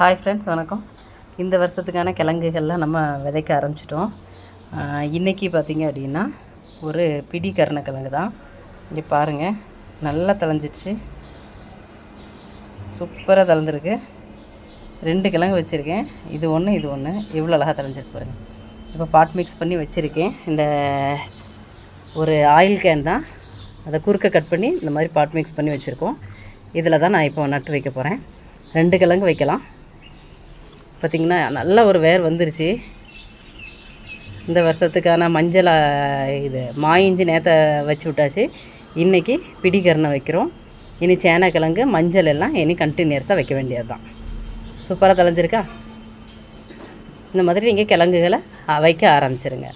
Hi friends, வணக்கம். இந்த வருஷத்துக்கான கிழங்குகள்லாம் நம்ம விதைக்க ஆரம்பிச்சிட்டோம். இன்றைக்கி பார்த்திங்க அப்படின்னா ஒரு பிடி கருணக்கிழங்கு தான். இங்கே பாருங்கள், நல்லா தளைஞ்சிடுச்சு, சூப்பராக தளர்ந்துருக்கு. 2 கிழங்கு வச்சுருக்கேன், இது ஒன்று இது ஒன்று. எவ்வளோ அழகாக தளைஞ்சிருக்கு பாருங்கள். இப்போ பாட் மிக்ஸ் பண்ணி வச்சுருக்கேன். இந்த ஒரு ஆயில் கேன் தான், அதை குறுக்க கட் பண்ணி இந்த மாதிரி பாட் மிக்ஸ் பண்ணி வச்சுருக்கோம். இதில் தான் நான் இப்போ நட்டு வைக்க போகிறேன். 2 கிழங்கு வைக்கலாம். பார்த்திங்கன்னா நல்ல ஒரு வேர் வந்துருச்சு. இந்த வருஷத்துக்கான மஞ்சள் இது மாயிஞ்சி நேற்ற வச்சு விட்டாச்சு. இன்றைக்கி பிடிக்கரணை வைக்கிறோம். இனி சேனக்கிழங்கு மஞ்சள் எல்லாம் இனி கண்டினியூஸாக வைக்க வேண்டியது தான். சூப்பராக தளைஞ்சிருக்கா? இந்த மாதிரி நீங்கள் கிழங்குகளை வைக்க ஆரம்பிச்சிருங்க.